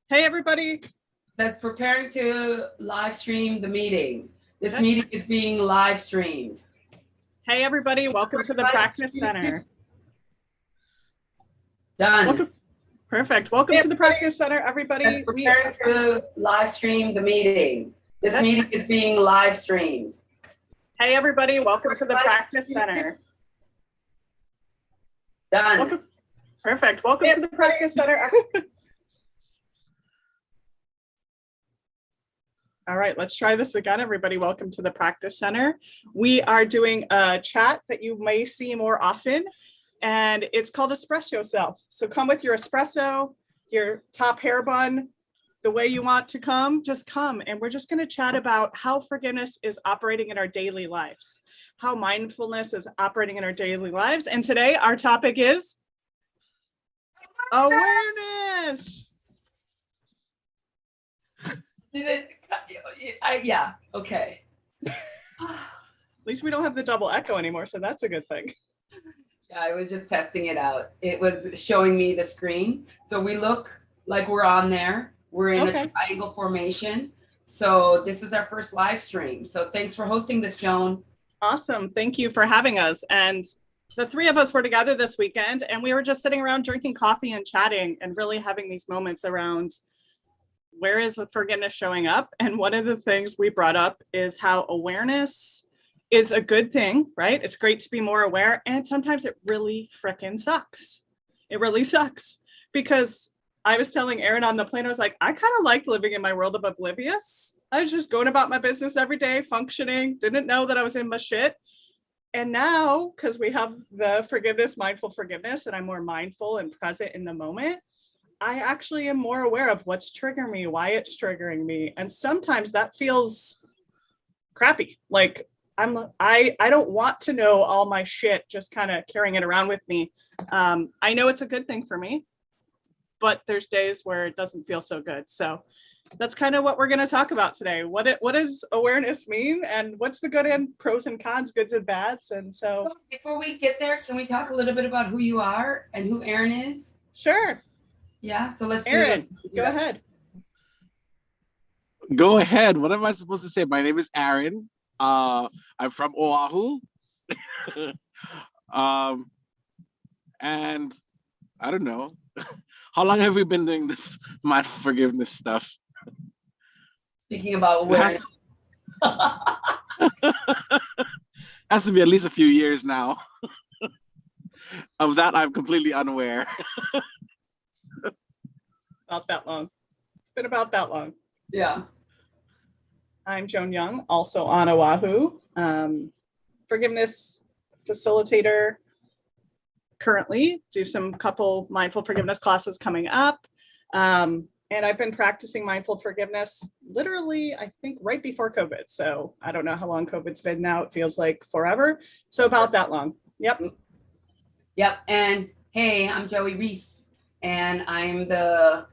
Hey, everybody. That's preparing to live stream the meeting. This meeting is being live streamed. Hey, everybody. Welcome to the Practice Center. Done. Perfect. Welcome to the Practice Center, everybody. That's preparing to live stream the meeting. This meeting is being live streamed. Hey, everybody. Welcome to the Practice Center. Done. Perfect. Welcome to the Practice Center. All right, let's try this again, everybody. Welcome to the Practice Center. We are doing a chat that you may see more often, and it's called Espress'yo Self. So come with your espresso, your top hair bun, the way you want to come, just come. And we're just going to chat about how forgiveness is operating in our daily lives, how mindfulness is operating in our daily lives. And today our topic is awareness. Yeah, okay. At least we don't have the double echo anymore, so that's a good thing. Yeah, I was just testing it out. It was showing me the screen. So we look like we're on there. We're in a triangle formation. So this is our first live stream. So thanks for hosting this, Joan. Awesome. Thank you for having us. And the three of us were together this weekend, and we were just sitting around drinking coffee and chatting and really having these moments around where is the forgiveness showing up? And one of the things we brought up is how awareness is a good thing, right? It's great to be more aware. And sometimes it really frickin' sucks. It really sucks. Because I was telling Aaron on the plane, I was like, I kind of liked living in my world of oblivious. I was just going about my business every day, functioning, didn't know that I was in my shit. And now, because we have the forgiveness, mindful forgiveness, and I'm more mindful and present in the moment, I actually am more aware of what's triggering me, why it's triggering me. And sometimes that feels crappy. Like I don't want to know all my shit, just kind of carrying it around with me. I know it's a good thing for me, but there's days where it doesn't feel so good. So that's kind of what we're going to talk about today. What does awareness mean, and what's the good and pros and cons, goods and bads? And so before we get there, can we talk a little bit about who you are and who Aaron is? Sure. Yeah, so let's Aaron, go ahead. Go ahead. What am I supposed to say? My name is Aaron. I'm from Oahu. And I don't know. How long have we been doing this mindful forgiveness stuff? Speaking about awareness. Has to be at least a few years now. Of that, I'm completely unaware. About that long. It's been about that long. Yeah. I'm Joan Young, also on Oahu. Forgiveness facilitator currently. Do some couple mindful forgiveness classes coming up. And I've been practicing mindful forgiveness literally, I think, right before COVID. So I don't know how long COVID's been now. It feels like forever. So about that long. Yep. Yep. And hey, I'm JoYi Reese, and I'm the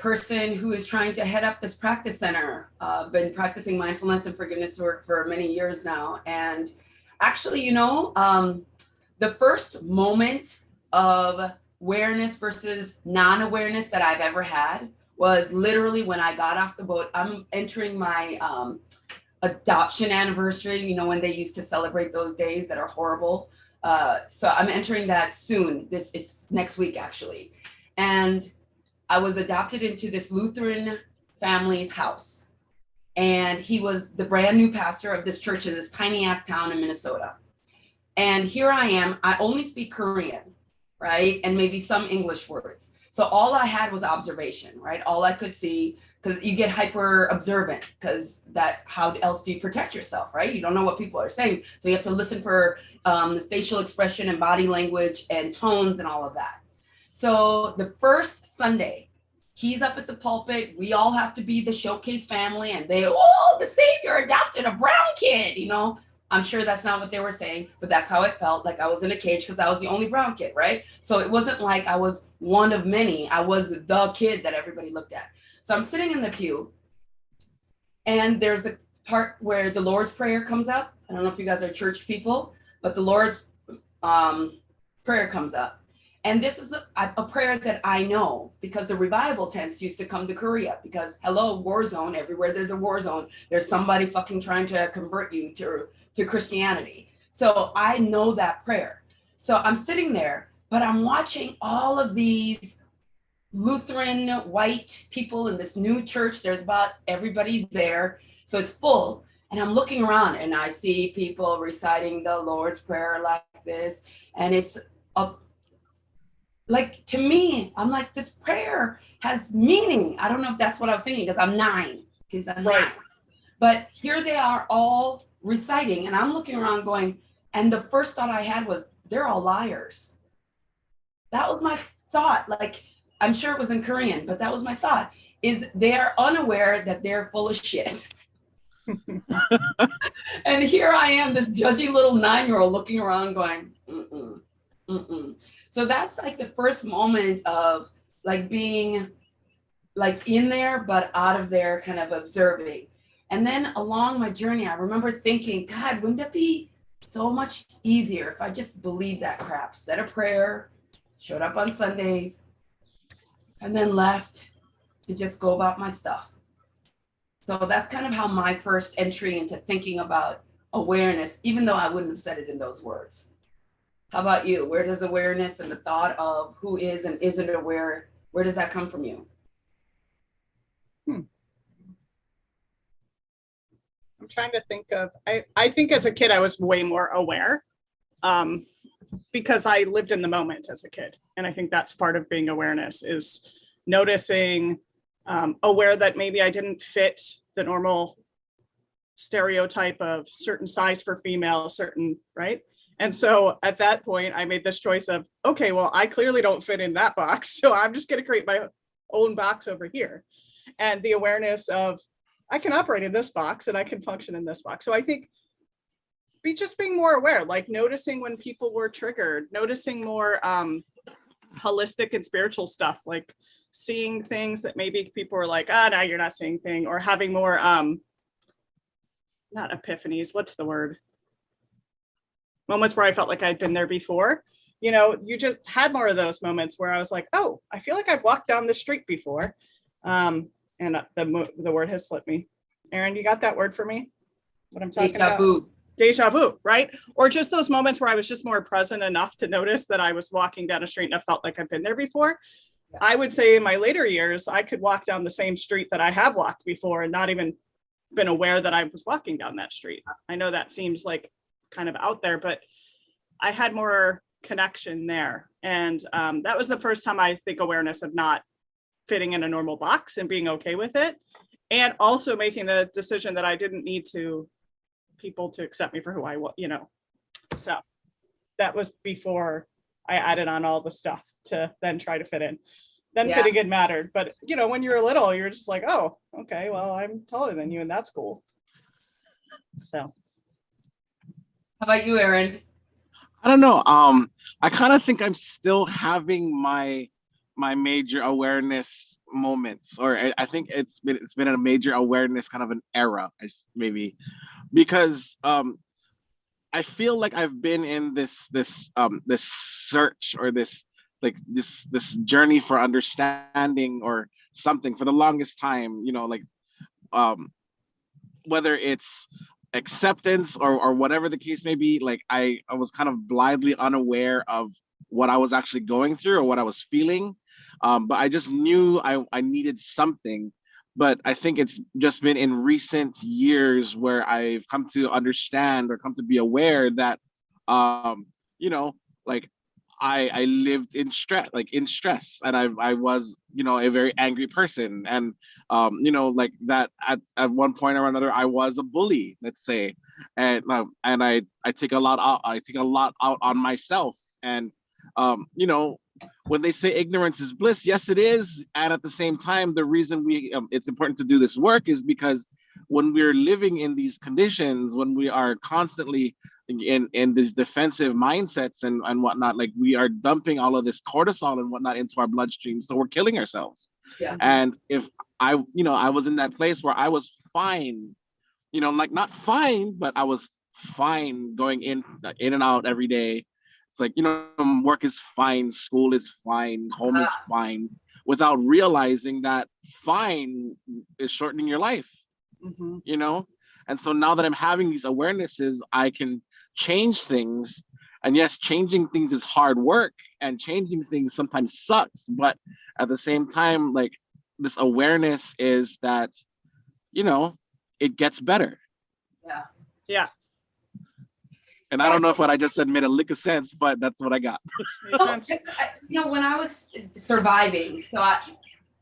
person who is trying to head up this practice center. Been practicing mindfulness and forgiveness work for many years now. And actually, the first moment of awareness versus non-awareness that I've ever had was literally when I got off the boat. I'm entering my adoption anniversary, when they used to celebrate those days that are horrible. So I'm entering that soon. It's next week, actually. And I was adopted into this Lutheran family's house. And he was the brand new pastor of this church in this tiny ass town in Minnesota. And here I am, I only speak Korean, right? And maybe some English words. So all I had was observation, right? All I could see, because you get hyper observant, because how else do you protect yourself, right? You don't know what people are saying. So you have to listen for facial expression and body language and tones and all of that. So the first Sunday, he's up at the pulpit. We all have to be the showcase family, and the Savior adopted a brown kid, I'm sure that's not what they were saying, but that's how it felt, like I was in a cage because I was the only brown kid, right? So it wasn't like I was one of many. I was the kid that everybody looked at. So I'm sitting in the pew, and there's a part where the Lord's Prayer comes up. I don't know if you guys are church people, but the Lord's Prayer comes up. And this is a prayer that I know because the revival tents used to come to Korea because hello, war zone, everywhere there's a war zone, there's somebody fucking trying to convert you to Christianity. So I know that prayer. So I'm sitting there, but I'm watching all of these Lutheran white people in this new church. There's about everybody's there. So it's full. And I'm looking around and I see people reciting the Lord's Prayer like this. And it's like, to me, I'm like, this prayer has meaning. I don't know if that's what I was thinking because I'm 9. Right. But here they are all reciting. And I'm looking around going, and the first thought I had was, they're all liars. That was my thought. Like, I'm sure it was in Korean, but that was my thought, is they are unaware that they're full of shit. And here I am, this judgy little 9-year-old looking around going, mm-mm, mm-mm. So that's like the first moment of like being like in there, but out of there, kind of observing. And then along my journey, I remember thinking, God, wouldn't it be so much easier if I just believed that crap, said a prayer, showed up on Sundays, and then left to just go about my stuff. So that's kind of how my first entry into thinking about awareness, even though I wouldn't have said it in those words. How about you? Where does awareness and the thought of who is and isn't aware, where does that come from you? I'm trying to think of, I think as a kid, I was way more aware because I lived in the moment as a kid. And I think that's part of being awareness, is noticing, aware that maybe I didn't fit the normal stereotype of certain size for female, certain, right? And so at that point, I made this choice of, okay, well, I clearly don't fit in that box. So I'm just going to create my own box over here. And the awareness of, I can operate in this box and I can function in this box. So I think being more aware, like noticing when people were triggered, noticing more holistic and spiritual stuff, like seeing things that maybe people were like, no, you're not seeing thing, or having more, not epiphanies, what's the word? Moments where I felt like I'd been there before. You know, you just had more of those moments where I was like, oh, I feel like I've walked down the street before. And the word has slipped me. Aaron, you got that word for me? What I'm talking about? Deja vu, right? Or just those moments where I was just more present enough to notice that I was walking down a street and I felt like I've been there before. Yeah. I would say in my later years, I could walk down the same street that I have walked before and not even been aware that I was walking down that street. I know that seems like kind of out there, but I had more connection there. And that was the first time I think awareness of not fitting in a normal box and being okay with it. And also making the decision that I didn't need people to accept me for who I was, you know. So that was before I added on all the stuff to then try to fit in. Then fitting in mattered. But, you know, when you're little, you're just like, oh, okay, well, I'm taller than you and that's cool. So. How about you, Aaron? I don't know. I kind of think I'm still having my major awareness moments, or I think it's been a major awareness kind of an era, maybe, because I feel like I've been in this search, or this journey for understanding or something for the longest time, you know, like whether it's acceptance or whatever the case may be. Like I was kind of blindly unaware of what I was actually going through or what I was feeling, but I just knew I needed something. But I think it's just been in recent years where I've come to understand or come to be aware that you know, like I lived in stress, and I was, you know, a very angry person, and you know, like that at one point or another I was a bully, let's say, and I take a lot out on myself, and you know, when they say ignorance is bliss, yes, it is, and at the same time, the reason it's important to do this work is because when we're living in these conditions, when we are constantly in these defensive mindsets and whatnot, like we are dumping all of this cortisol and whatnot into our bloodstream, so we're killing ourselves. Yeah. And if I was in that place where I was fine, you know, like not fine, but I was fine going in and out every day, It's like, work is fine, school is fine, home is fine, without realizing that fine is shortening your life, And so now that I'm having these awarenesses, I can change things. And yes, changing things is hard work, and changing things sometimes sucks. But at the same time, like, this awareness is that, it gets better. Yeah. Yeah. And I don't know if what I just said made a lick of sense, but that's what I got. When I was surviving,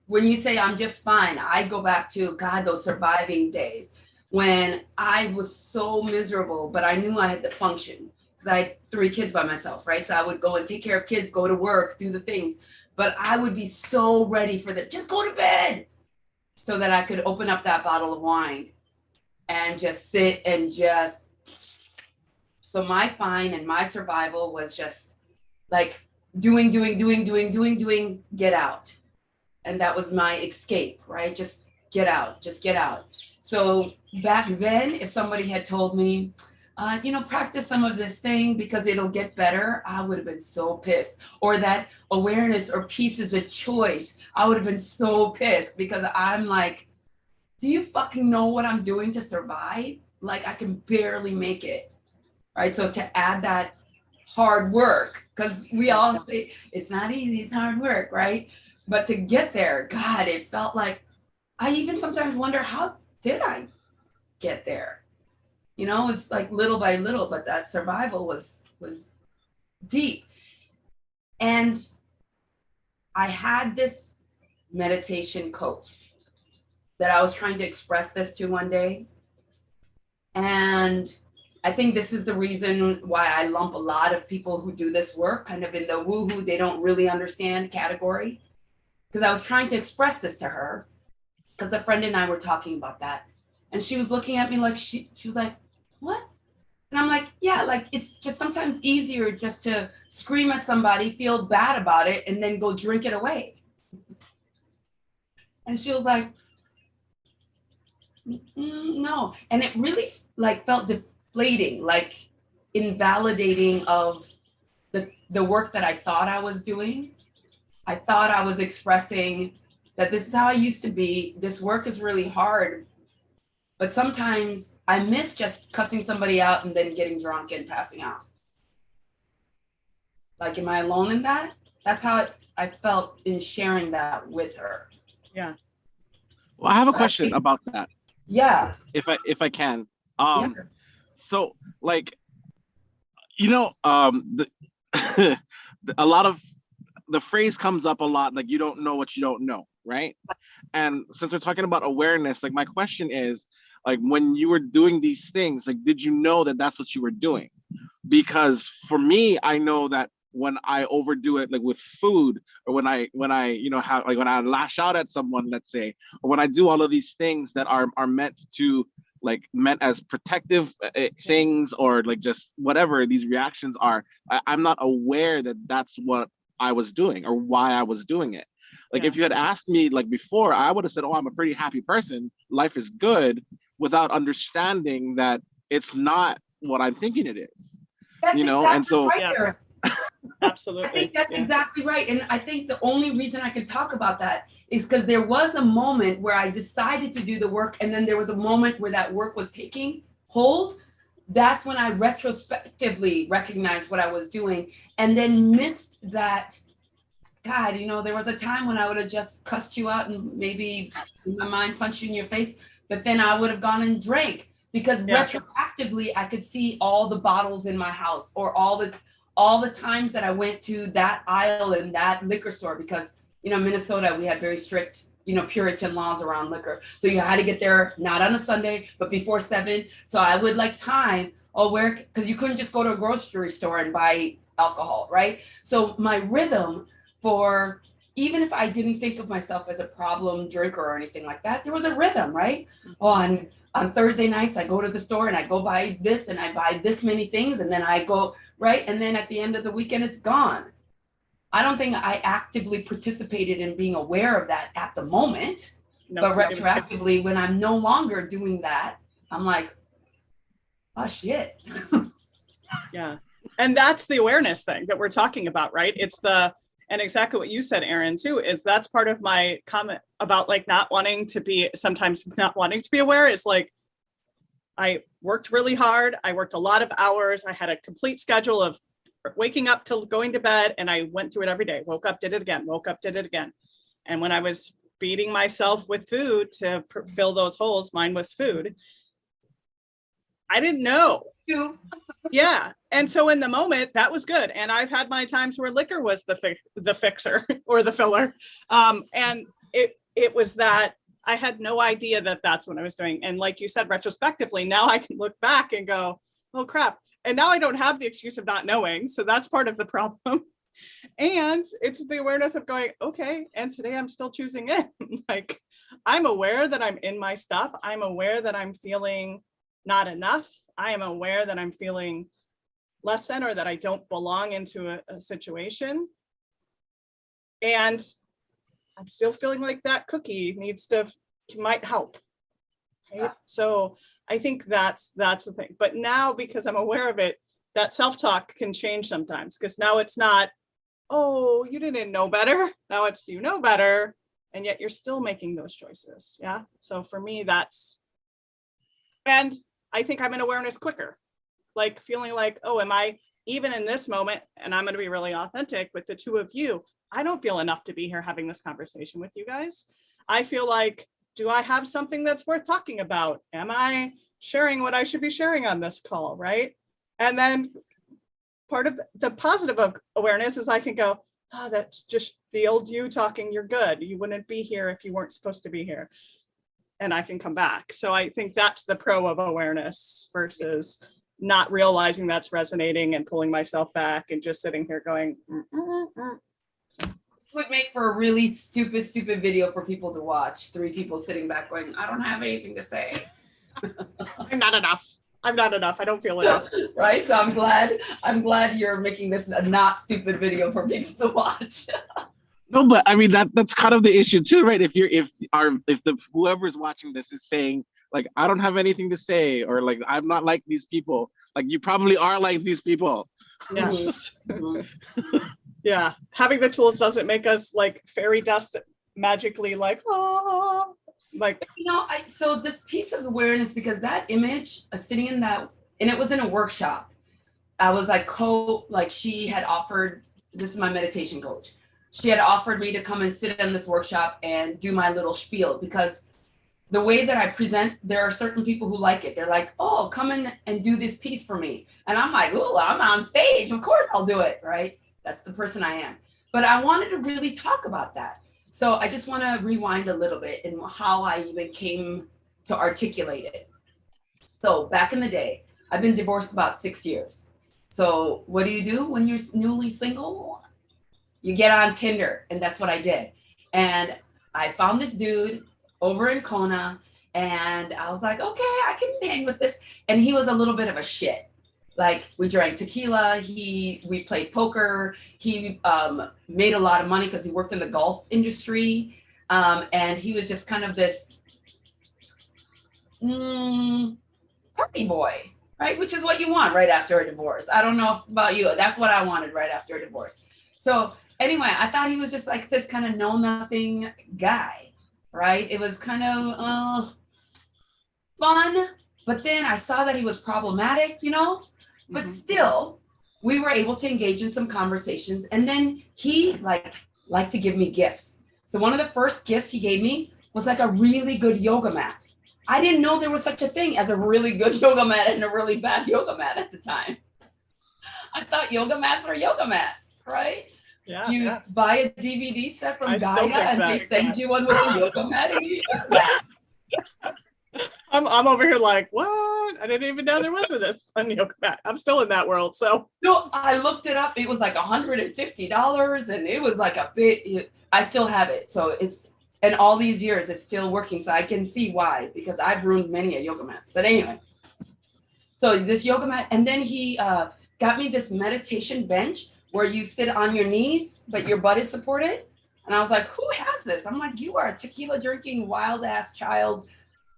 when you say I'm just fine, I go back to, God, those surviving days when I was so miserable, but I knew I had to function because I had 3 kids by myself, right? So I would go and take care of kids, go to work, do the things, but I would be so ready for that. Just go to bed so that I could open up that bottle of wine and just sit and just. So my fine and my survival was just like doing, get out. And that was my escape, right? Just get out. So back then, if somebody had told me, practice some of this thing because it'll get better, I would have been so pissed. Or that awareness or peace is a choice, I would have been so pissed because I'm like, do you fucking know what I'm doing to survive? Like, I can barely make it. Right. So to add that hard work, because we all say it's not easy, it's hard work, right? But to get there, God, it felt like, I even sometimes wonder, how did I get there? It's like little by little, but that survival was deep. And I had this meditation coach that I was trying to express this to one day. And I think this is the reason why I lump a lot of people who do this work kind of in the woohoo, they don't really understand category. Because I was trying to express this to her because a friend and I were talking about that. And she was looking at me like, she was like, what? And I'm like, yeah, like, it's just sometimes easier just to scream at somebody, feel bad about it, and then go drink it away. And she was like, no. And it really felt deflating, like invalidating of the work that I thought I was doing. I thought I was expressing that this is how I used to be. This work is really hard. But sometimes I miss just cussing somebody out and then getting drunk and passing out. Like, am I alone in that? That's how I felt in sharing that with her. Yeah. Well, I have a question about that. Yeah. If I can. Yeah. So, like, a lot of the phrase comes up a lot, like, you don't know what you don't know, right? And since we're talking about awareness, like, my question is, like, when you were doing these things, like, did you know that that's what you were doing? Because for me, I know that when I overdo it, like with food, or when I have, like, when I lash out at someone, let's say, or when I do all of these things that are meant as protective things, or like just whatever these reactions are, I'm not aware that that's what I was doing or why I was doing it. Like, if you had asked me like before, I would have said, oh, I'm a pretty happy person, life is good, without understanding that it's not what I'm thinking it is. That's exactly and so right. Absolutely. I think that's exactly right. And I think the only reason I can talk about that is because there was a moment where I decided to do the work, and then there was a moment where that work was taking hold. That's when I retrospectively recognized what I was doing, and then missed that. God, there was a time when I would have just cussed you out and maybe in my mind punched you in your face, but then I would have gone and drank because retroactively I could see all the bottles in my house, or all the times that I went to that aisle in that liquor store, because Minnesota, we had very strict Puritan laws around liquor, so you had to get there not on a Sunday but before 7. So I would time because you couldn't just go to a grocery store and buy alcohol, right? So my rhythm, for even if I didn't think of myself as a problem drinker or anything like that, there was a rhythm, right? On Thursday nights, I go to the store and I go buy this and I buy this many things, and then I go, right? And then at the end of the weekend, it's gone. I don't think I actively participated in being aware of that at the moment, but retroactively, when I'm no longer doing that, I'm like, oh shit. Yeah. And that's the awareness thing that we're talking about, right? It's and exactly what you said, Aaron, too, is that's part of my comment about like sometimes not wanting to be aware is like, I worked really hard. I worked a lot of hours. I had a complete schedule of waking up till going to bed, and I went through it every day. Woke up, did it again, woke up, did it again. And when I was feeding myself with food to fill those holes, mine was food, I didn't know. Yeah. And so in the moment, that was good. And I've had my times where liquor was the fixer or the filler. And it was that I had no idea that that's what I was doing. And like you said, retrospectively, now I can look back and go, oh crap. And now I don't have the excuse of not knowing. So that's part of the problem. And it's the awareness of going, okay, and today I'm still choosing it. Like, I'm aware that I'm in my stuff. I'm aware that I'm feeling not enough. I am aware that I'm feeling less than, or that I don't belong into a situation. And I'm still feeling like that cookie might help. Right? Yeah. So I think that's the thing. But now, because I'm aware of it, that self-talk can change sometimes, because now it's not, oh, you didn't know better. Now it's, you know better, and yet you're still making those choices. Yeah. So for me, and I think I'm in awareness quicker, like feeling like, oh, am I even in this moment? And I'm going to be really authentic with the two of you. I don't feel enough to be here having this conversation with you guys. I feel like, do I have something that's worth talking about? Am I sharing what I should be sharing on this call? Right. And then part of the positive of awareness is I can go, oh, that's just the old you talking. You're good. You wouldn't be here if you weren't supposed to be here. And I can come back. So I think that's the pro of awareness versus not realizing that's resonating and pulling myself back and just sitting here going, So. Would make for a really stupid video for people to watch. 3 people sitting back going, I don't have anything to say. I'm not enough. I don't feel enough. Right. So I'm glad you're making this a not stupid video for people to watch. No, but I mean that's kind of the issue too, right? If whoever's watching this is saying like, I don't have anything to say, or like, I'm not like these people, like you probably are like these people. Yes. Yeah. Having the tools doesn't make us like fairy dust magically like, oh, like, so this piece of awareness, because that image sitting in that, and it was in a workshop. I was like, she had offered, this is my meditation coach. She had offered me to come and sit in this workshop and do my little spiel, because the way that I present, there are certain people who like it. They're like, oh, come in and do this piece for me. And I'm like, oh, I'm on stage. Of course I'll do it, right? That's the person I am. But I wanted to really talk about that. So I just want to rewind a little bit in how I even came to articulate it. So back in the day, I've been divorced about 6 years. So what do you do when you're newly single? You get on Tinder, and that's what I did. And I found this dude over in Kona, and I was like, okay, I can hang with this. And he was a little bit of a shit. Like, we drank tequila, we played poker, he made a lot of money because he worked in the golf industry. And he was just kind of this party boy, right? Which is what you want right after a divorce. I don't know about you, that's what I wanted right after a divorce. So anyway, I thought he was just like this kind of know-nothing guy, right? It was kind of fun, but then I saw that he was problematic, but still we were able to engage in some conversations. And then he liked to give me gifts. So one of the first gifts he gave me was like a really good yoga mat. I didn't know there was such a thing as a really good yoga mat and a really bad yoga mat at the time. I thought yoga mats were yoga mats, right? Yeah, you buy a DVD set from Gaia and they send you one with a yoga mat and you use that. I'm over here like, what? I didn't even know there was a yoga mat. I'm still in that world, so. No, I looked it up. It was like $150 and it was like a bit, I still have it. So and all these years it's still working. So I can see why, because I've ruined many yoga mats. But anyway, so this yoga mat, and then he got me this meditation bench where you sit on your knees, but your butt is supported. And I was like, who has this? I'm like, you are a tequila drinking, wild ass child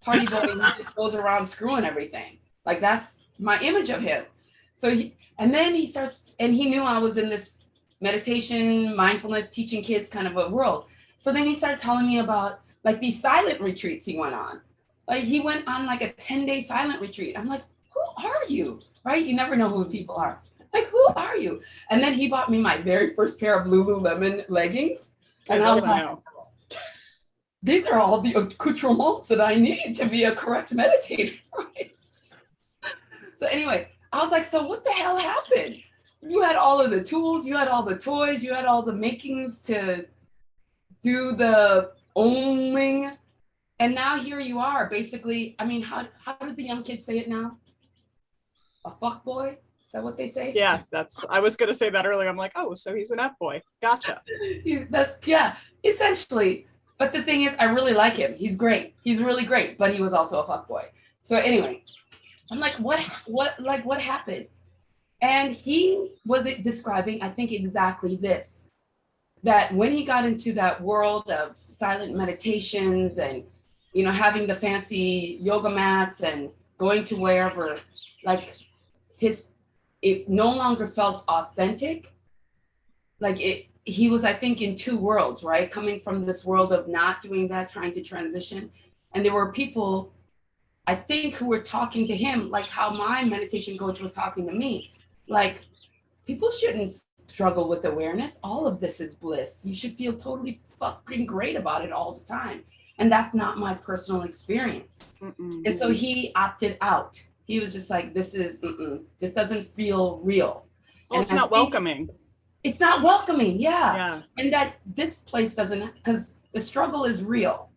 party boy who just goes around screwing everything. Like, that's my image of him. So And then he starts, and he knew I was in this meditation, mindfulness, teaching kids kind of a world. So then he started telling me about like these silent retreats he went on. Like he went on like a 10-day silent retreat. I'm like, who are you? Right? You never know who people are. Like, who are you? And then he bought me my very first pair of Lululemon leggings. And I was like, these are all the accoutrements that I need to be a correct meditator. Right? So anyway, I was like, so what the hell happened? You had all of the tools, you had all the toys, you had all the makings to do the oming. And now here you are, basically. I mean, how did the young kids say it now? A fuck boy? Is that what they say? Yeah, I was going to say that earlier. I'm like, oh, so he's an F-boy. Gotcha. Yeah, essentially. But the thing is, I really like him. He's great. He's really great, but he was also a fuck boy. So anyway, I'm like, what happened? And he was describing, I think, exactly this, that when he got into that world of silent meditations and, you know, having the fancy yoga mats and going to wherever, like it no longer felt authentic. Like he was, I think, in two worlds, right? Coming from this world of not doing that, trying to transition. And there were people, I think, who were talking to him like how my meditation coach was talking to me. Like, people shouldn't struggle with awareness. All of this is bliss. You should feel totally fucking great about it all the time. And that's not my personal experience. Mm-mm. And so he opted out. He was just like, this doesn't feel real. Well, it's not welcoming. It's not welcoming, yeah. And that this place doesn't, because the struggle is real.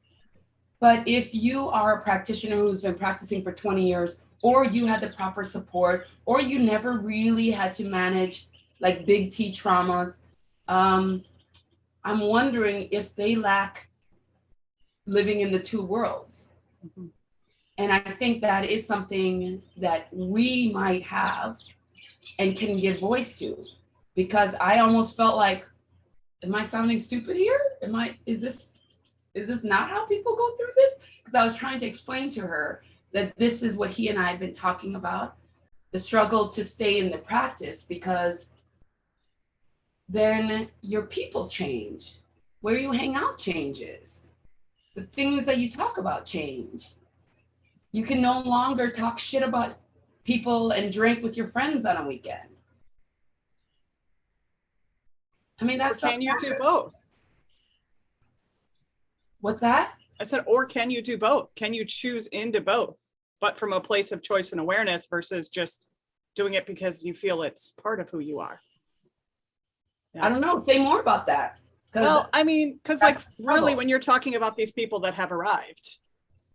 But if you are a practitioner who's been practicing for 20 years, or you had the proper support, or you never really had to manage like big T traumas, I'm wondering if they lack living in the two worlds. Mm-hmm. And I think that is something that we might have and can give voice to, because I almost felt like, am I sounding stupid here? Is this not how people go through this? Because I was trying to explain to her that this is what he and I had been talking about, the struggle to stay in the practice, because then your people change. Where you hang out changes. The things that you talk about change. You can no longer talk shit about people and drink with your friends on a weekend. I mean, that's. Or can you do both? What's that? I said, or can you do both? Can you choose into both, but from a place of choice and awareness versus just doing it because you feel it's part of who you are? Yeah. I don't know. Say more about that. Well, I mean, because like really, when you're talking about these people that have arrived,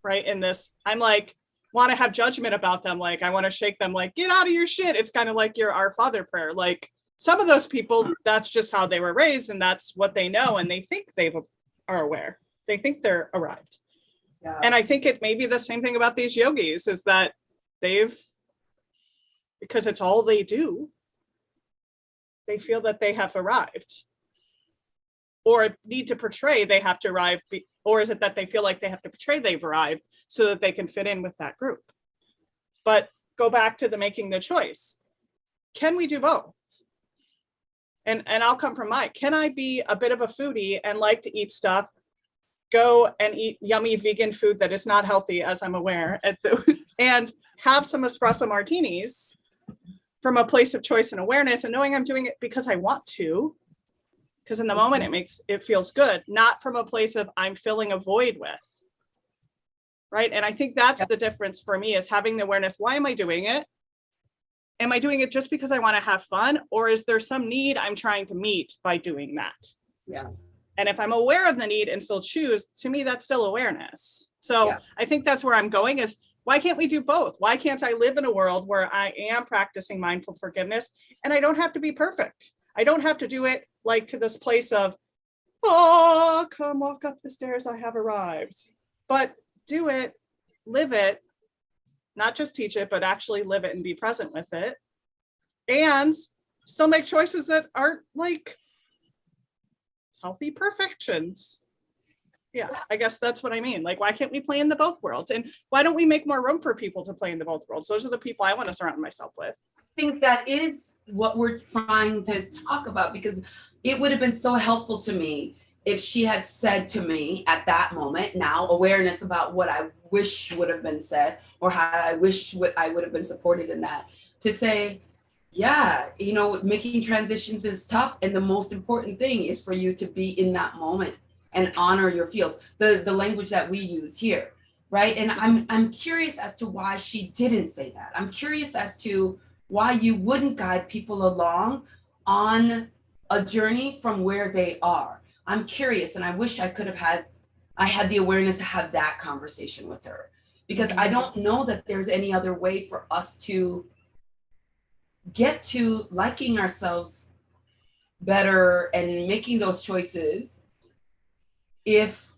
right, in this, I'm like, want to have judgment about them. Like, I want to shake them, like, get out of your shit. It's kind of like your Our Father prayer. Like, some of those people, that's just how they were raised, and that's what they know, and they think they are aware. They think they're arrived. Yeah. And I think it may be the same thing about these yogis, is that because it's all they do, they feel that they have arrived. Or need to portray they have to arrive, or is it that they feel like they have to portray they've arrived so that they can fit in with that group? But go back to the making the choice. Can we do both? And I'll come from mine. Can I be a bit of a foodie and like to eat stuff, go and eat yummy vegan food that is not healthy, as I'm aware, and have some espresso martinis from a place of choice and awareness, and knowing I'm doing it because I want to, because in the moment it feels good, not from a place of I'm filling a void with, right? And I think that's the difference for me, is having the awareness. Why am I doing it? Am I doing it just because I want to have fun? Or is there some need I'm trying to meet by doing that? Yeah. And if I'm aware of the need and still choose, to me, that's still awareness. So I think that's where I'm going, is why can't we do both? Why can't I live in a world where I am practicing mindful forgiveness and I don't have to be perfect? I don't have to do it like to this place of, oh, come walk up the stairs, I have arrived. But do it, live it, not just teach it, but actually live it and be present with it. And still make choices that aren't like healthy perfections. Yeah, I guess that's what I mean. Like, why can't we play in the both worlds? And why don't we make more room for people to play in the both worlds? Those are the people I want to surround myself with. I think that is what we're trying to talk about, because it would have been so helpful to me if she had said to me at that moment, now awareness about what I wish would have been said, or how I wish what I would have been supported in that, to say, yeah, you know, making transitions is tough. And the most important thing is for you to be in that moment and honor your feels, the language that we use here, right? And I'm curious as to why she didn't say that. I'm curious as to why you wouldn't guide people along on a journey from where they are. I'm curious, and I wish I had the awareness to have that conversation with her, because I don't know that there's any other way for us to get to liking ourselves better and making those choices if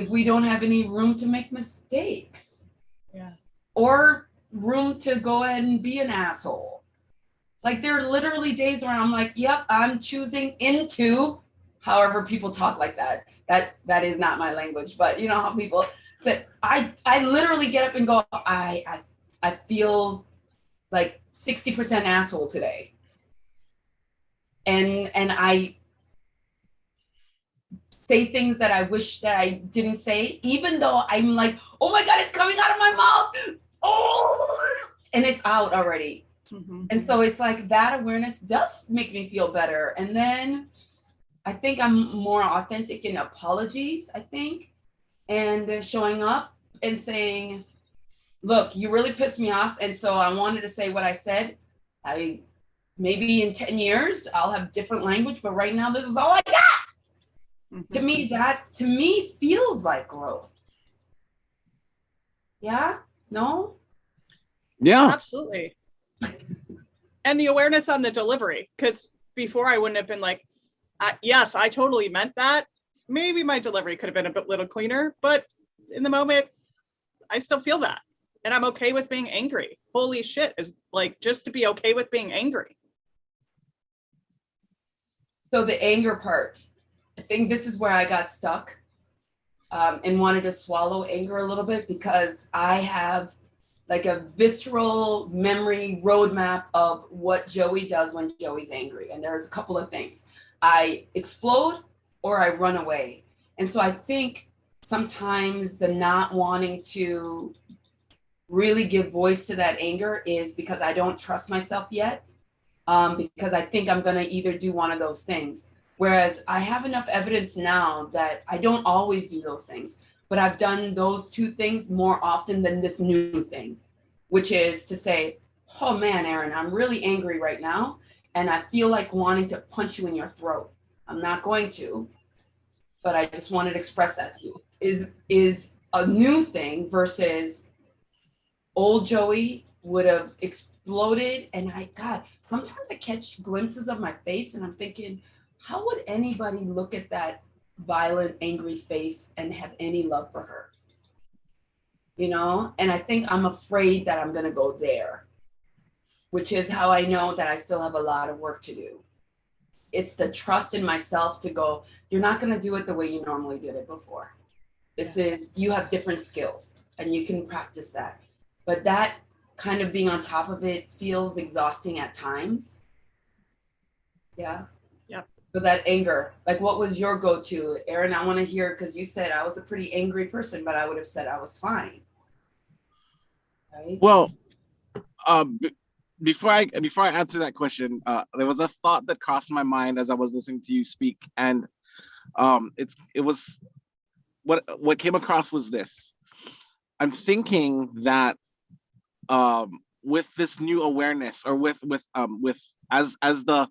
we don't have any room to make mistakes. Yeah. Or room to go ahead and be an asshole. Like, there are literally days where I'm like, yep, I'm choosing into, however people talk like that. That is not my language, but you know how people say, I literally get up and go, I feel like 60% asshole today. And I say things that I wish that I didn't say, even though I'm like, oh my God, it's coming out of my mouth. Oh, and it's out already. And so it's like that awareness does make me feel better. And then I think I'm more authentic in apologies, I think, and showing up and saying, look, you really pissed me off. And so I wanted to say what I said. Maybe in 10 years, I'll have different language, but right now, this is all I got. To me feels like growth. Yeah? No? Yeah. Absolutely. And the awareness on the delivery, because before I wouldn't have been like, yes, I totally meant that. Maybe my delivery could have been a bit little cleaner, but in the moment, I still feel that. And I'm okay with being angry. Holy shit, is like just to be okay with being angry. So the anger part, I think this is where I got stuck and wanted to swallow anger a little bit, because I have like a visceral memory roadmap of what JoYi does when JoYi's angry. And there's a couple of things. I explode or I run away. And so I think sometimes the not wanting to really give voice to that anger is because I don't trust myself yet, because I think I'm gonna either do one of those things. Whereas I have enough evidence now that I don't always do those things, but I've done those two things more often than this new thing, which is to say, oh man, Aaron, I'm really angry right now. And I feel like wanting to punch you in your throat. I'm not going to, but I just wanted to express that to you. Is a new thing versus old JoYi would have exploded. And sometimes I catch glimpses of my face and I'm thinking, how would anybody look at that violent, angry face and have any love for her? You know? And I think I'm afraid that I'm gonna go there, which is how I know that I still have a lot of work to do. It's the trust in myself to go, you're not gonna do it the way you normally did it before. You have different skills and you can practice that. But that kind of being on top of it feels exhausting at times. Yeah. So that anger, like what was your go-to? Aaron, I want to hear, because you said I was a pretty angry person, but I would have said I was fine. Right? Well, before I answer that question, there was a thought that crossed my mind as I was listening to you speak, and it was what came across was this. I'm thinking that with this new awareness, or with as the,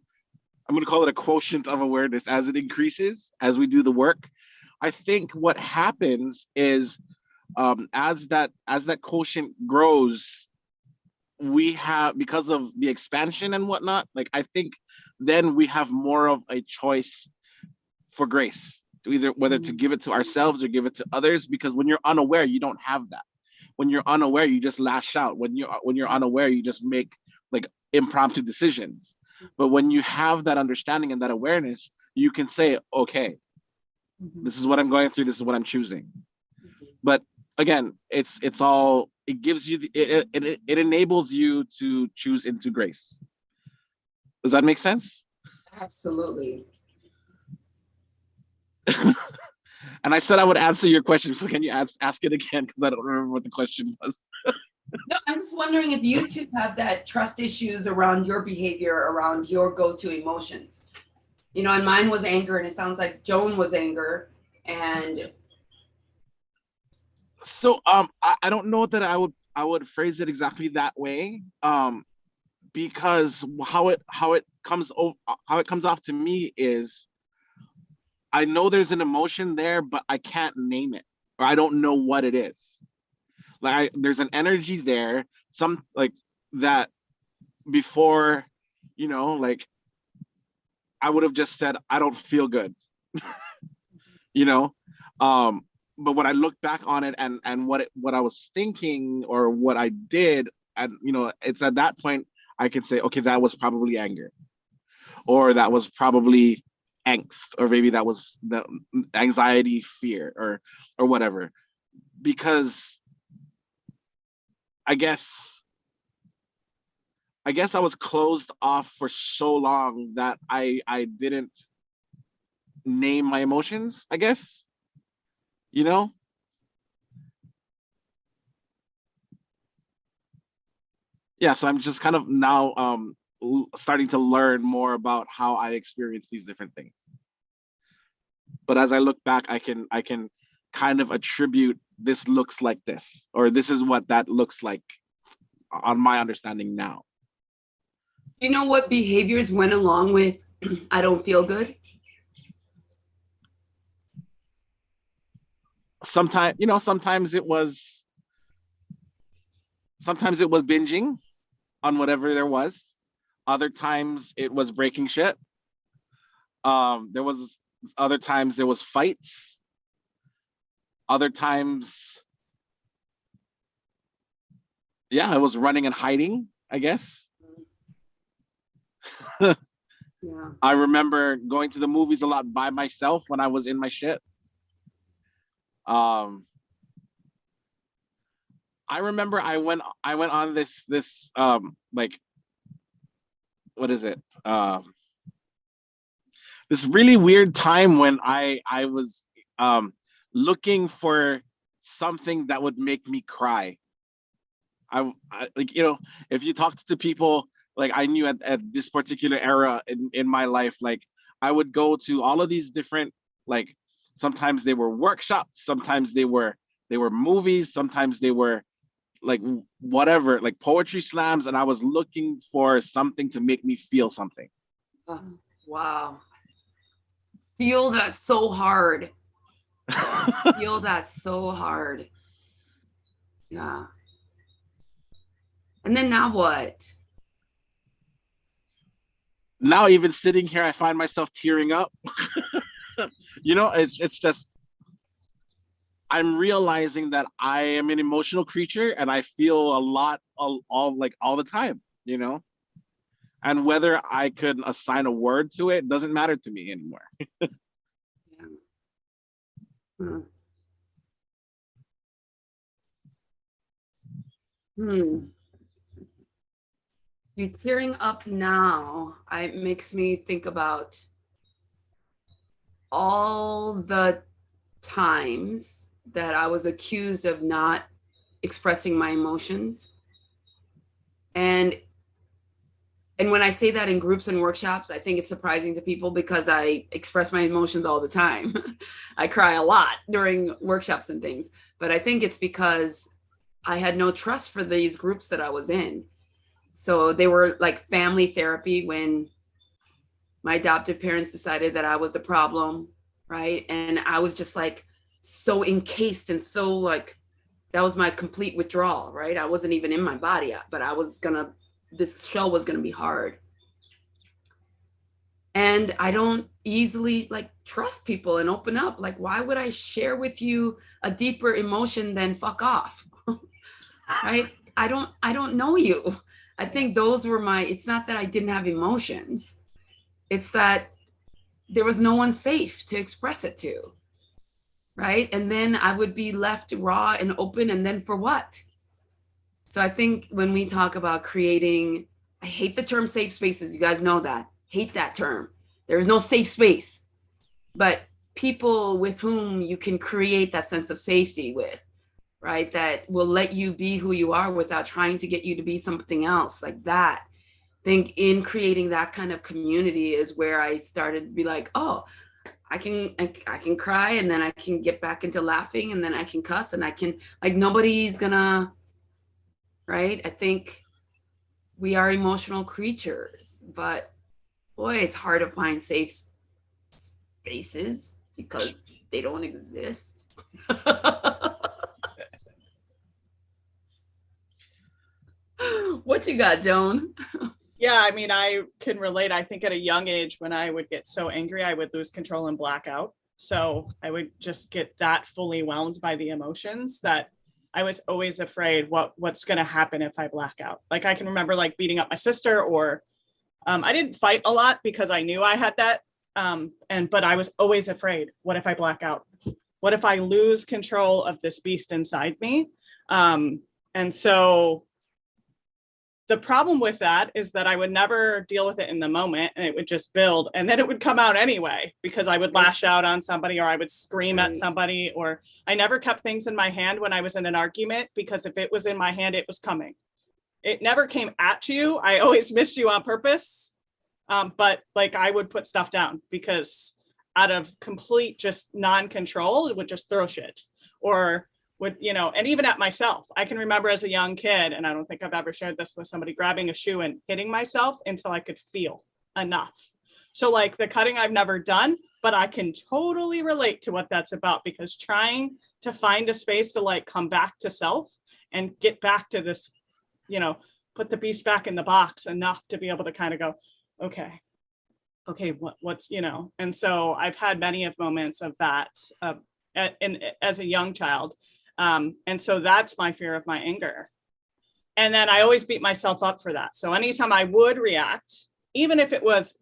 I'm going to call it a quotient of awareness, as it increases, as we do the work, I think what happens is as that quotient grows, we have, because of the expansion and whatnot, like I think then we have more of a choice for grace, to either whether to give it to ourselves or give it to others, because when you're unaware, you don't have that. When you're unaware, you just lash out. When you're unaware, you just make like impromptu decisions. But when you have that understanding and that awareness, you can say, okay, This is what I'm going through. This is what I'm choosing. But again, it gives you it enables you to choose into grace. Does that make sense? Absolutely. And I said I would answer your question, so can you ask it again? Because I don't remember what the question was. No, I'm just wondering if you two have that trust issues around your behavior, around your go-to emotions. You know, and mine was anger, and it sounds like Joan was anger. And so I don't know that I would phrase it exactly that way. Because how it comes off to me is, I know there's an emotion there, but I can't name it, or I don't know what it is. Like there's an energy there, some like that before, like I would have just said, I don't feel good, you know? But when I look back on it and what I was thinking or what I did, and it's at that point I can say, okay, that was probably anger, or that was probably angst, or maybe that was the anxiety, fear, or whatever. Because I guess I was closed off for so long that I didn't name my emotions, I guess. Yeah, so I'm just kind of now starting to learn more about how I experience these different things. But as I look back, I can kind of attribute, this looks like this, or this is what that looks like on my understanding now. you know what behaviors went along with I don't feel good? Sometimes it was binging on whatever there was. Other times it was breaking shit. There was other times there was fights. Other times, yeah, I was running and hiding, I guess. Yeah. I remember going to the movies a lot by myself when I was in my shit. I remember I went on this like, what is it? This really weird time when I was looking for something that would make me cry. I like, if you talked to people, like I knew at this particular era in my life, like I would go to all of these different, like, sometimes they were workshops, sometimes they were movies, sometimes they were like whatever, like poetry slams, and I was looking for something to make me feel something. Oh, wow. Feel that so hard. Feel that so hard. Yeah. And then now what? Now even sitting here, I find myself tearing up. It's just, I'm realizing that I am an emotional creature and I feel a lot all the time, and whether I could assign a word to it doesn't matter to me anymore. Yeah. You're tearing up now. It makes me think about all the times that I was accused of not expressing my emotions. And when I say that in groups and workshops, I think it's surprising to people because I express my emotions all the time. I cry a lot during workshops and things, but I think it's because I had no trust for these groups that I was in. So they were like family therapy when my adoptive parents decided that I was the problem, right? And I was just like so encased and so like, that was my complete withdrawal, right? I wasn't even in my body, but this show was gonna be hard. And I don't easily like trust people and open up. Like, why would I share with you a deeper emotion than fuck off? Right? I don't know you. I think those were it's not that I didn't have emotions. It's that there was no one safe to express it to. right? And then I would be left raw and open, and then for what? So I think when we talk about creating, I hate the term safe spaces. You guys know that. Hate that term. There is no safe space. But people with whom you can create that sense of safety with, right? That will let you be who you are without trying to get you to be something else, like that. I think in creating that kind of community is where I started to be like, oh, I can cry, and then I can get back into laughing, and then I can cuss, and I can, like, nobody's gonna, right? I think we are emotional creatures, but boy, it's hard to find safe spaces because they don't exist. What you got, Joan? Yeah, I mean, I can relate. I think at a young age, when I would get so angry, I would lose control and black out. So I would just get that fully whelmed by the emotions that I was always afraid what's going to happen if I black out. Like I can remember like beating up my sister, or I didn't fight a lot because I knew I had that. But I was always afraid. What if I black out? What if I lose control of this beast inside me? And so the problem with that is that I would never deal with it in the moment, and it would just build, and then it would come out anyway because I would lash out on somebody, or I would scream at somebody, or I never kept things in my hand when I was in an argument, because if it was in my hand, it was coming. It never came at you. I always missed you on purpose. But like I would put stuff down because out of complete just non-control, it would just throw shit, or would, and even at myself. I can remember as a young kid, and I don't think I've ever shared this with somebody, grabbing a shoe and hitting myself until I could feel enough. So like the cutting I've never done, but I can totally relate to what that's about, because trying to find a space to like come back to self and get back to this, put the beast back in the box enough to be able to kind of go, okay, what's, and so I've had many of moments of that as a young child. And so that's my fear of my anger. And then I always beat myself up for that. So anytime I would react, even if it was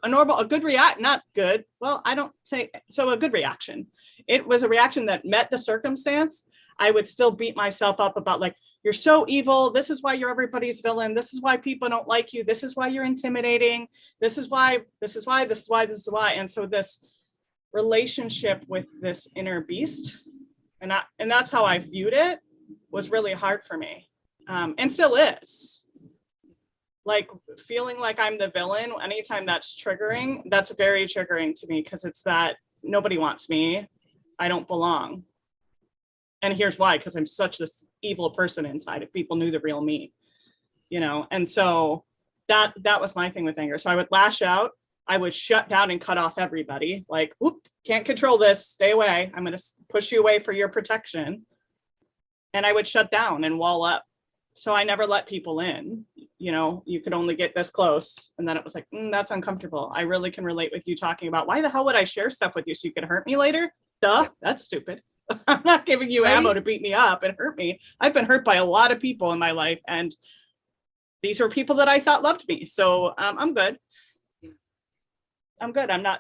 a good react, not good. Well, I don't say, so a good reaction. It was a reaction that met the circumstance. I would still beat myself up about like, you're so evil. This is why you're everybody's villain. This is why people don't like you. This is why you're intimidating. This is why. And so this relationship with this inner beast, and that's how I viewed it, was really hard for me, and still is. Like feeling like I'm the villain, anytime that's triggering, that's very triggering to me, because it's that nobody wants me. I don't belong. And here's why, because I'm such this evil person inside. If people knew the real me, and so that was my thing with anger. So I would lash out. I would shut down and cut off everybody. Like, whoop, can't control this. Stay away. I'm going to push you away for your protection. And I would shut down and wall up. So I never let people in. You could only get this close. And then it was like, that's uncomfortable. I really can relate with you talking about, why the hell would I share stuff with you so you could hurt me later? Duh, that's stupid. I'm not giving you ammo to beat me up and hurt me. I've been hurt by a lot of people in my life, and these were people that I thought loved me. So I'm good. I'm good. I'm not,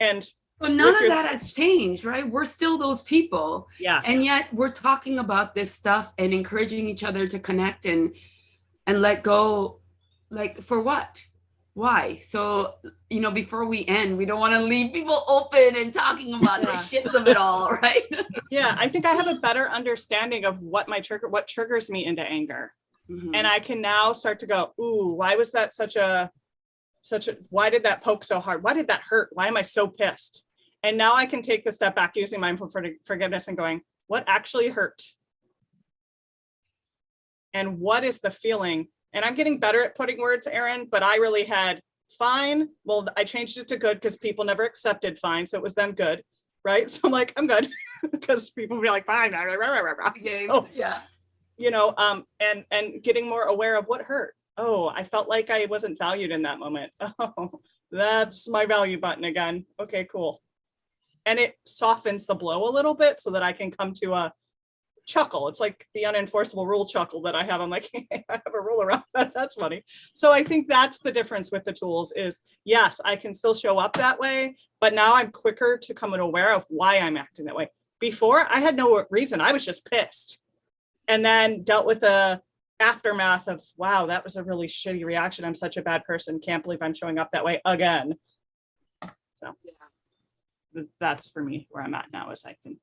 and so none of that has changed, right? We're still those people. Yeah. And yet we're talking about this stuff and encouraging each other to connect and let go. Like, for what? Why? So, before we end, we don't want to leave people open and talking about the shits of it all, right? Yeah. I think I have a better understanding of what triggers me into anger. Mm-hmm. And I can now start to go, ooh, why was that why did that poke so hard? Why did that hurt? Why am I so pissed? And now I can take the step back using mindful forgiveness and going, what actually hurt? And what is the feeling? And I'm getting better at putting words, Aaron, but I really had fine. Well, I changed it to good because people never accepted fine. So it was then good, right? So I'm like, I'm good, because people would be like, fine. So, yeah. And getting more aware of what hurt. Oh, I felt like I wasn't valued in that moment. Oh, that's my value button again. Okay, cool. And it softens the blow a little bit so that I can come to chuckle. It's like the unenforceable rule chuckle that I have. I'm like, I have a rule around that. That's funny. So I think that's the difference with the tools is, yes, I can still show up that way, but now I'm quicker to come aware of why I'm acting that way. Before, I had no reason. I was just pissed, and then dealt with the aftermath of, wow, that was a really shitty reaction. I'm such a bad person. Can't believe I'm showing up that way again. So that's for me where I'm at now, is I can.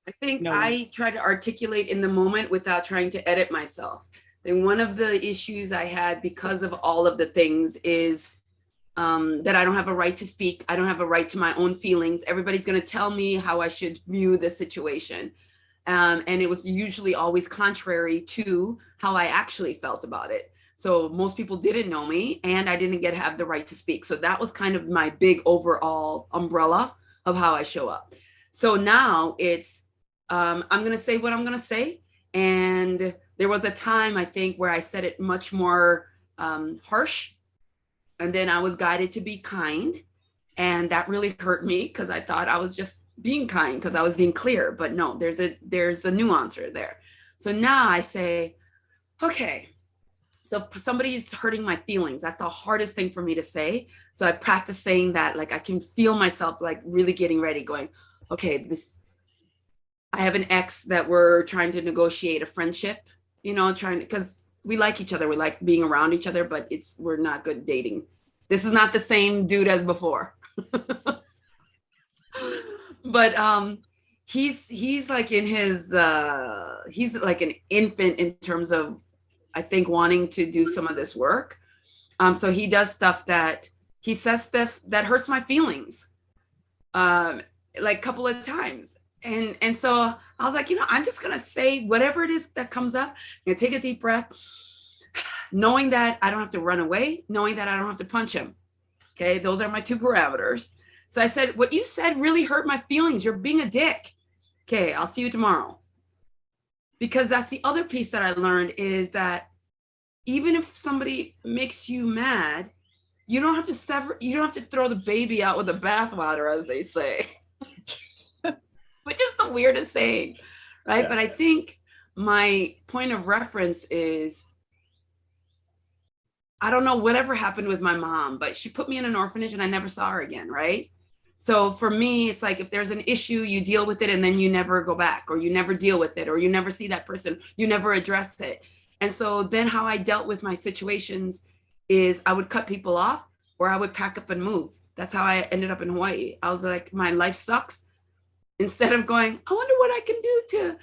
I think I try to articulate in the moment without trying to edit myself. Then one of the issues I had because of all of the things is that I don't have a right to speak. I don't have a right to my own feelings. Everybody's going to tell me how I should view the situation. And it was usually always contrary to how I actually felt about it. So most people didn't know me and I didn't have the right to speak. So that was kind of my big overall umbrella of how I show up. So now it's, I'm going to say what I'm going to say. And there was a time, I think, where I said it much more harsh. And then I was guided to be kind. And that really hurt me because I thought I was just being kind because I was being clear. But no, there's a nuancer there. So now I say, okay, so somebody is hurting my feelings. That's the hardest thing for me to say. So I practice saying that, like I can feel myself like really getting ready, going, okay, I have an ex that we're trying to negotiate a friendship, because we like each other. We like being around each other, but we're not good dating. This is not the same dude as before. But he's like in his, he's like an infant in terms of, I think, wanting to do some of this work. So he does stuff he says stuff that hurts my feelings, like a couple of times. And so I was like, I'm just going to say whatever it is that comes up. I'm going to take a deep breath, knowing that I don't have to run away, knowing that I don't have to punch him. Okay. Those are my two parameters. So I said, what you said really hurt my feelings. You're being a dick. Okay. I'll see you tomorrow. Because that's the other piece that I learned is that even if somebody makes you mad, you don't have to throw the baby out with the bathwater, as they say. Which is the weirdest saying, right? Yeah. But I think my point of reference is, I don't know whatever happened with my mom, but she put me in an orphanage and I never saw her again, right? So for me, it's like, if there's an issue, you deal with it and then you never go back, or you never deal with it, or you never see that person, you never address it. And so then how I dealt with my situations is I would cut people off or I would pack up and move. That's how I ended up in Hawaii. I was like, my life sucks. Instead of going, I wonder what I can do to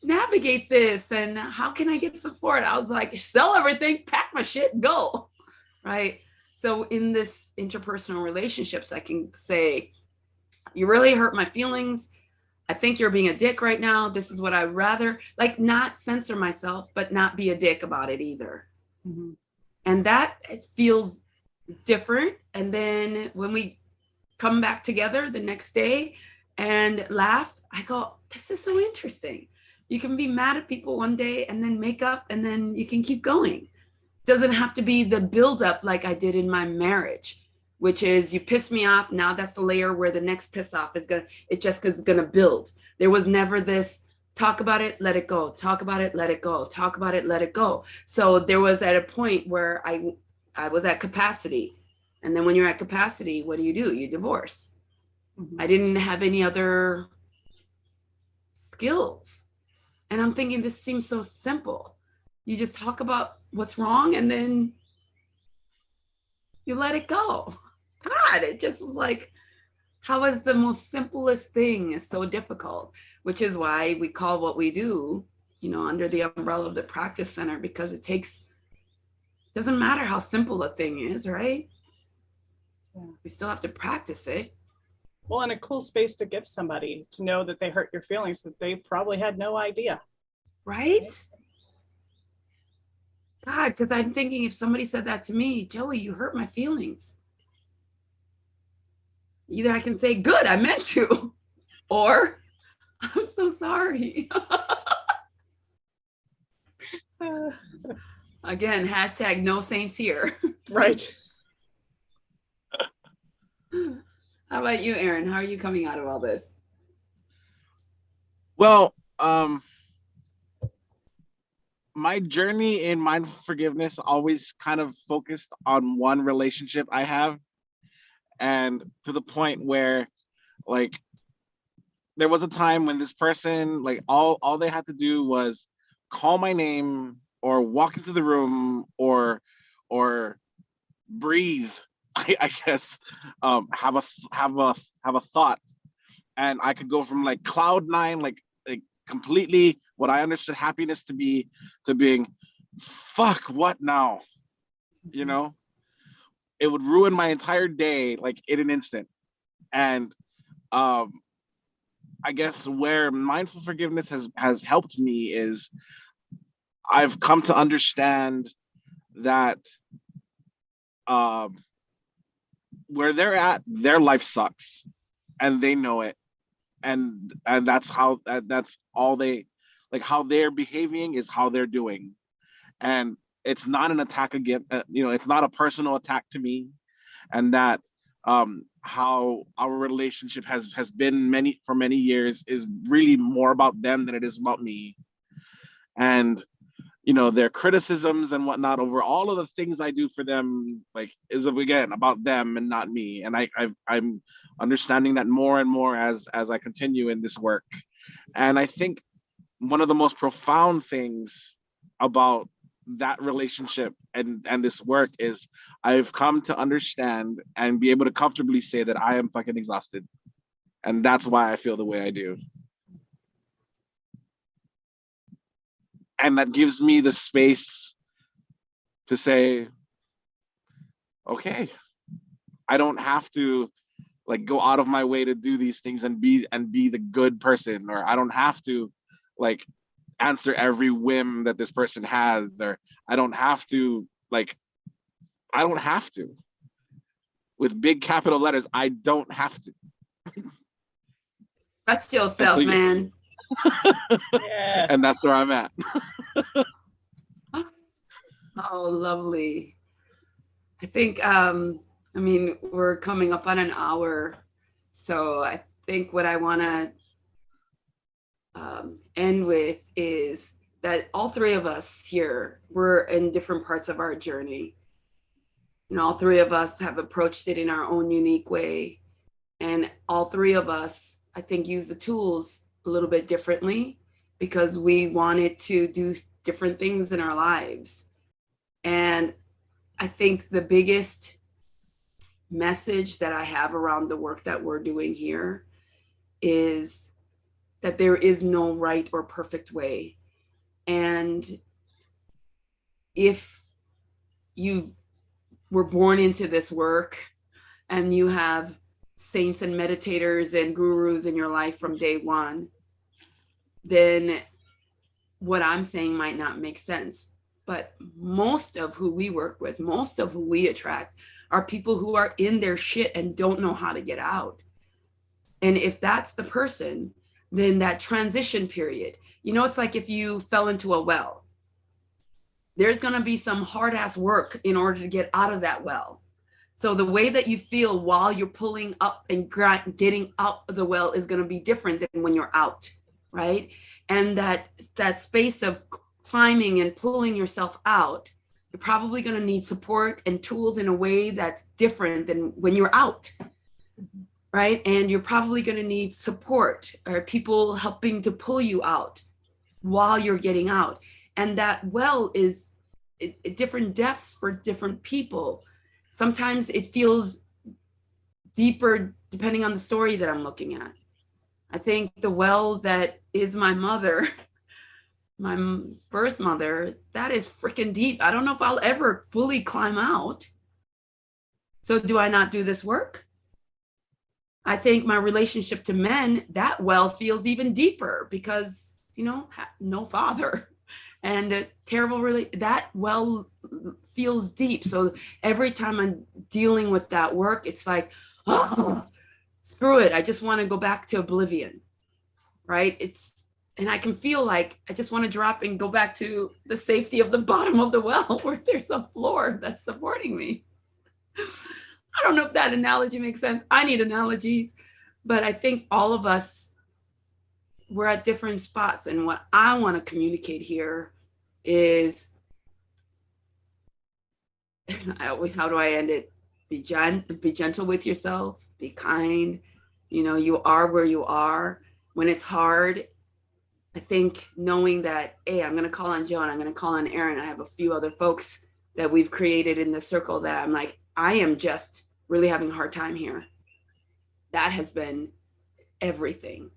navigate this and how can I get support? I was like, sell everything, pack my shit, go, right? So in this interpersonal relationships, I can say, you really hurt my feelings. I think you're being a dick right now. This is what I'd rather, like, not censor myself, but not be a dick about it either. Mm-hmm. And that feels different. And then when we come back together the next day, and laugh, I go, this is so interesting. You can be mad at people one day and then make up and then you can keep going. It doesn't have to be the buildup like I did in my marriage, which is you piss me off. Now that's the layer where the next piss off is gonna build. There was never this talk about it, let it go, talk about it, let it go, talk about it, let it go. So there was at a point where I was at capacity. And then when you're at capacity, what do? You divorce. I didn't have any other skills. And I'm thinking, this seems so simple. You just talk about what's wrong and then you let it go. God, it just was like, how is the most simplest thing is so difficult, which is why we call what we do, under the umbrella of the practice center, because it doesn't matter how simple a thing is, right? Yeah. We still have to practice it. Well, and a cool space to give somebody to know that they hurt your feelings that they probably had no idea. Right? God, because I'm thinking if somebody said that to me, JoYi, you hurt my feelings. Either I can say, good, I meant to, or I'm so sorry. Again, hashtag no saints here. Right. How about you, Aaron? How are you coming out of all this? Well, my journey in mindful forgiveness always kind of focused on one relationship I have, and to the point where, like, there was a time when this person, like, all they had to do was call my name or walk into the room or breathe. I guess, have a thought, and I could go from like cloud nine, like completely what I understood happiness to be, to being, fuck, what now? You know, it would ruin my entire day like in an instant. And um, I guess where mindful forgiveness has helped me is I've come to understand that um, where they're at, their life sucks, and they know it, and that's all they, like, how they're behaving is how they're doing, and it's not an attack again. It's not a personal attack to me, and that how our relationship has been for many years is really more about them than it is about me. And their criticisms and whatnot over all of the things I do for them, like, is again about them and not me. And I'm understanding that more and more as I continue in this work. And I think one of the most profound things about that relationship and this work is I've come to understand and be able to comfortably say that I am fucking exhausted. And that's why I feel the way I do. And that gives me the space to say, okay, I don't have to like go out of my way to do these things and be the good person, or I don't have to like answer every whim that this person has, or I don't have to with big capital letters. I don't have to. Espress'yo Self, man. Yes. And that's where I'm at. Oh, lovely. I think, we're coming up on an hour. So I think what I want to end with is that all three of us here, we're in different parts of our journey. And all three of us have approached it in our own unique way. And all three of us, I think, use the tools a little bit differently because we wanted to do different things in our lives. And I think the biggest message that I have around the work that we're doing here is that there is no right or perfect way. And if you were born into this work and you have saints and meditators and gurus in your life from day one, then what I'm saying might not make sense. But most of who we work with, most of who we attract are people who are in their shit and don't know how to get out. And if that's the person, then that transition period, it's like if you fell into a well, there's going to be some hard ass work in order to get out of that well. So the way that you feel while you're pulling up and getting out of the well is going to be different than when you're out, right? And that space of climbing and pulling yourself out, you're probably going to need support and tools in a way that's different than when you're out, right? And you're probably going to need support or people helping to pull you out while you're getting out. And that well is different depths for different people. Sometimes it feels deeper depending on the story that I'm looking at. I think the well that is my mother, my birth mother, that is freaking deep. I don't know if I'll ever fully climb out. So do I not do this work? I think my relationship to men, that well feels even deeper because, no father. And that well feels deep. So every time I'm dealing with that work, it's like, oh, screw it. I just want to go back to oblivion, right? And I can feel like I just want to drop and go back to the safety of the bottom of the well where there's a floor that's supporting me. I don't know if that analogy makes sense. I need analogies, but I think all of us, we're at different spots. And what I want to communicate here is, how do I end it? Be gentle with yourself, be kind. You know, you are where you are. When it's hard, I think knowing that, hey, I'm going to call on Joan, I'm going to call on Aaron. I have a few other folks that we've created in the circle that I'm like, I am just really having a hard time here. That has been everything.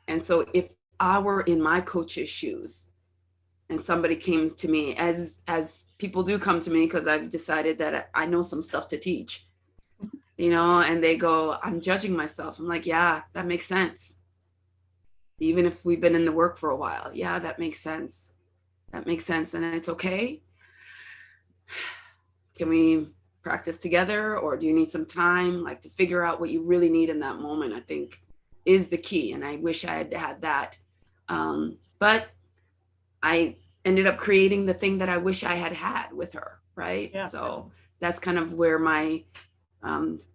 And so if I were in my coach's shoes and somebody came to me, as people do come to me, because I've decided that I know some stuff to teach, you know, and they go, I'm judging myself. I'm like, yeah, that makes sense. Even if we've been in the work for a while. Yeah, that makes sense. That makes sense. And it's okay. Can we practice together, or do you need some time, like, to figure out what you really need in that moment? I think is the key. And I wish I had had that. But I ended up creating the thing that I wish I had had with her. Right. Yeah. So that's kind of where my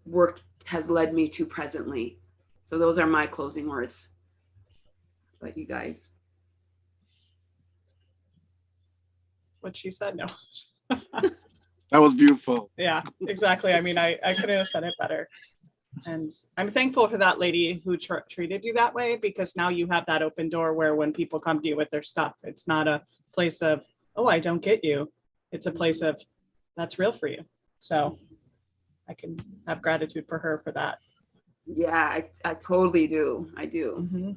work has led me to presently. So those are my closing words. But you guys. What she said, no. That was beautiful. Yeah, exactly. I mean, I couldn't have said it better. And I'm thankful for that lady who treated you that way, because now you have that open door where when people come to you with their stuff, it's not a place of, oh, I don't get you. It's a place of, that's real for you. So I can have gratitude for her for that. Yeah, I totally do. I do. Mm-hmm.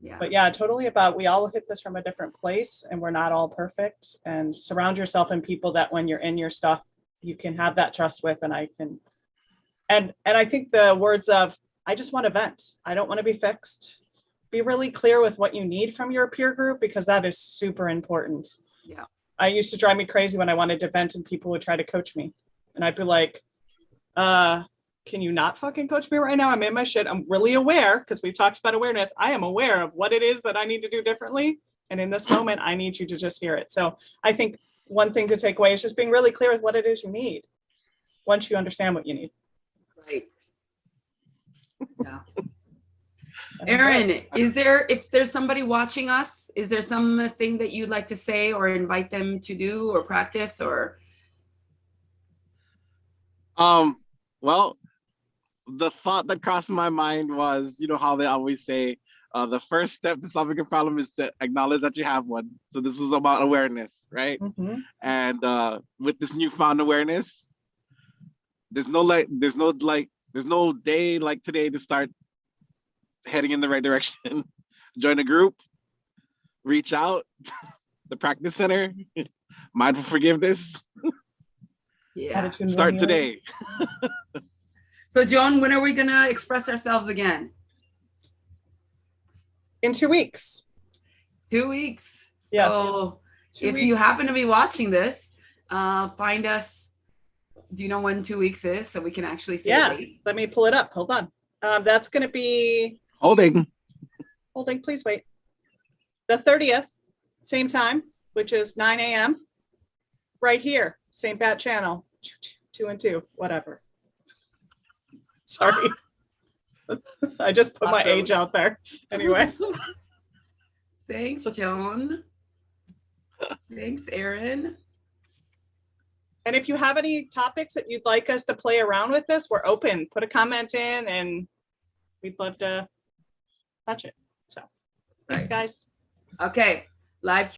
Yeah. But yeah, totally about, we all hit this from a different place and we're not all perfect, and surround yourself in people that when you're in your stuff, you can have that trust with. And I can, and I think the words of, I just want to vent. I don't want to be fixed. Be really clear with what you need from your peer group, because that is super important. Yeah. I used to drive me crazy when I wanted to vent and people would try to coach me. And I'd be like, can you not fucking coach me right now? I'm in my shit. I'm really aware, because we've talked about awareness. I am aware of what it is that I need to do differently. And in this moment, I need you to just hear it. So I think one thing to take away is just being really clear with what it is you need once you understand what you need. Right. Yeah. Aaron, if there's somebody watching us, is there something that you'd like to say or invite them to do or practice or? Well, the thought that crossed my mind was, you know how they always say, the first step to solving a problem is to acknowledge that you have one. So this was about awareness, right? Mm-hmm. And with this newfound awareness, there's no day like today to start heading in the right direction. Join a group, reach out, the practice center, mindful forgiveness. Yeah. Start today. So Joan, when are we gonna express ourselves again? In 2 weeks. 2 weeks. Yes. So if you happen to be watching this, find us. Do you know when 2 weeks is, so we can actually say? Yeah. Let me pull it up. Hold on. That's going to be holding. Please wait. The 30th, same time, which is 9 a.m. right here, St. Pat channel, 2 and 2, whatever. Sorry. I just put my age out there. Anyway. Thanks, Joan. Thanks, Aaron. And if you have any topics that you'd like us to play around with this, we're open. Put a comment in and we'd love to touch it. So thanks, guys. Okay. Live